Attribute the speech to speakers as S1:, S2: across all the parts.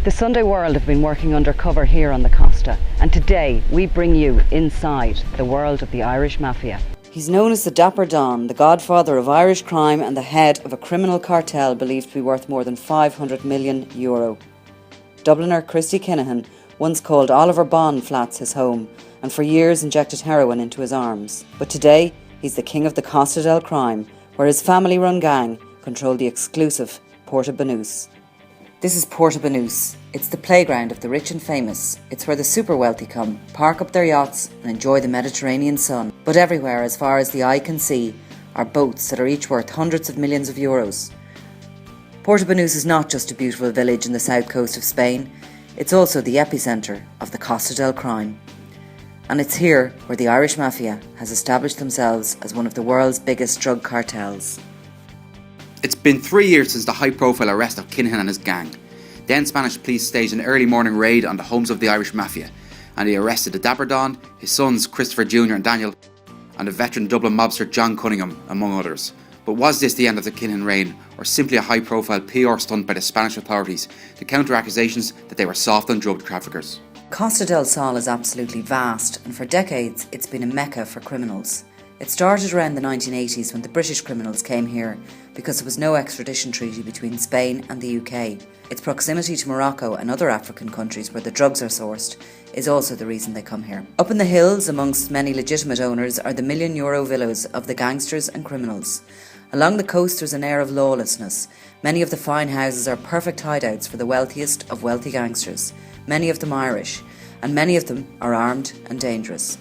S1: The Sunday World have been working undercover here on the Costa, and today we bring you inside the world of the Irish Mafia. He's known as the Dapper Don, the godfather of Irish crime and the head of a criminal cartel believed to be worth more than €500 million. Dubliner Christy Kinahan once called Oliver Bond Flats his home and for years injected heroin into his arms. But today he's the king of the Costa del Crime, where his family-run gang control the exclusive Porta Banús. This is Porta Banús. It's the playground of the rich and famous. It's where the super wealthy come, park up their yachts and enjoy the Mediterranean sun. But everywhere, as far as the eye can see, are boats that are each worth hundreds of millions of euros. Porta Banús is not just a beautiful village in the south coast of Spain, it's also the epicentre of the Costa del Crime. And it's here where the Irish Mafia has established themselves as one of the world's biggest drug cartels.
S2: It's been 3 years since the high-profile arrest of Kinahan and his gang. Then Spanish police staged an early morning raid on the homes of the Irish Mafia, and they arrested the Dapper Don, his sons Christopher Jr. and Daniel, and the veteran Dublin mobster John Cunningham, among others. But was this the end of the Kinahan reign, or simply a high-profile PR stunt by the Spanish authorities to counter accusations that they were soft on drug traffickers?
S1: Costa del Sol is absolutely vast, and for decades it's been a mecca for criminals. It started around the 1980s when the British criminals came here because there was no extradition treaty between Spain and the UK. Its proximity to Morocco and other African countries where the drugs are sourced is also the reason they come here. Up in the hills, amongst many legitimate owners, are the million-euro villas of the gangsters and criminals. Along the coast there's an air of lawlessness. Many of the fine houses are perfect hideouts for the wealthiest of wealthy gangsters, many of them Irish, and many of them are armed and dangerous.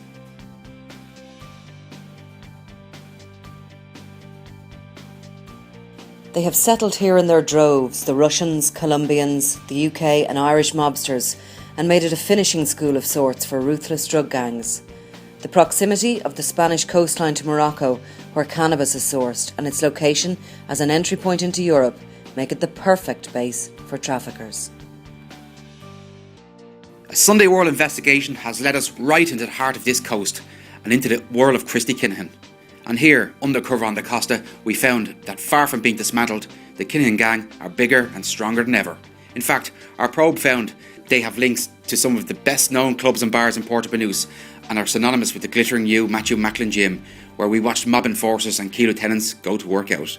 S1: They have settled here in their droves, the Russians, Colombians, the UK and Irish mobsters, and made it a finishing school of sorts for ruthless drug gangs. The proximity of the Spanish coastline to Morocco, where cannabis is sourced, and its location as an entry point into Europe make it the perfect base for traffickers.
S2: A Sunday World investigation has led us right into the heart of this coast and into the world of Christy Kinahan. And here, undercover on the Costa, we found that far from being dismantled, the Kinahan gang are bigger and stronger than ever. In fact, our probe found they have links to some of the best known clubs and bars in Porta Banús and are synonymous with the Glittering U Matthew Macklin gym, where we watched mob enforcers and key lieutenants go to work out.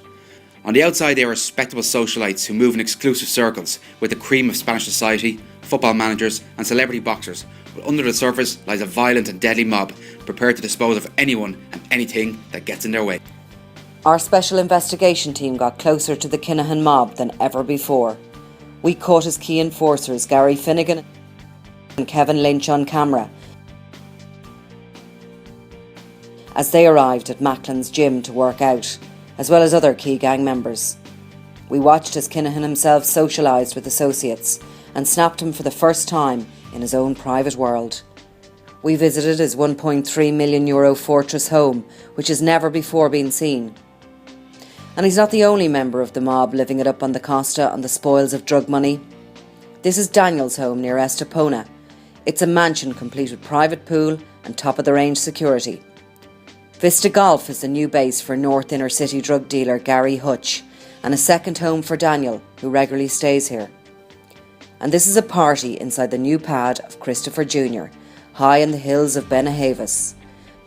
S2: On the outside, they are respectable socialites who move in exclusive circles with the cream of Spanish society, football managers and celebrity boxers, but under the surface lies a violent and deadly mob prepared to dispose of anyone and anything that gets in their way.
S1: Our special investigation team got closer to the Kinahan mob than ever before. We caught his key enforcers Gary Finnegan and Kevin Lynch on camera as they arrived at Macklin's gym to work out, as well as other key gang members. We watched as Kinahan himself socialised with associates and snapped him for the first time in his own private world. We visited his €1.3 million fortress home, which has never before been seen. And he's not the only member of the mob living it up on the Costa on the spoils of drug money. This is Daniel's home near Estepona. It's a mansion complete with private pool and top-of-the-range security. Vista Golf is the new base for North Inner City drug dealer Gary Hutch, and a second home for Daniel, who regularly stays here. And this is a party inside the new pad of Christopher Jr., high in the hills of Benahavis.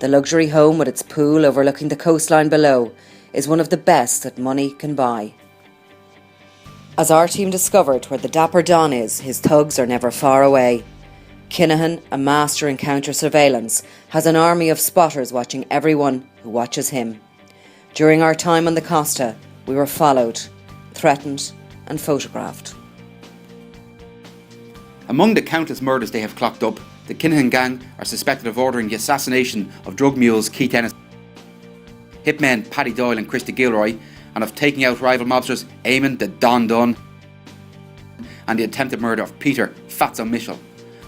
S1: The luxury home with its pool overlooking the coastline below is one of the best that money can buy. As our team discovered, where the Dapper Don is, his thugs are never far away. Kinahan, a master in counter-surveillance, has an army of spotters watching everyone who watches him. During our time on the Costa, we were followed, threatened and photographed.
S2: Among the countless murders they have clocked up, the Kinahan gang are suspected of ordering the assassination of drug mules Keith Dennis, hitmen Paddy Doyle and Christy Gilroy, and of taking out rival mobsters Eamon the Don Dunn, and the attempted murder of Peter Fatso Mitchell.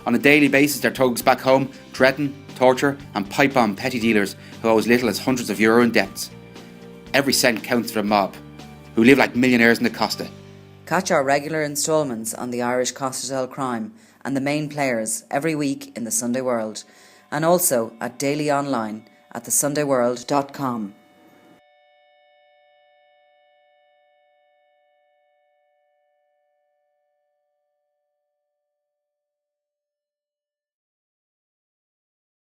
S2: On a daily basis, their thugs back home threaten, torture and pipe bomb petty dealers who owe as little as hundreds of euro in debts. Every cent counts for the mob, who live like millionaires in the Costa.
S1: Catch our regular instalments on the Irish Costa del Crime and the main players every week in the Sunday World, and also at daily online at thesundayworld.com.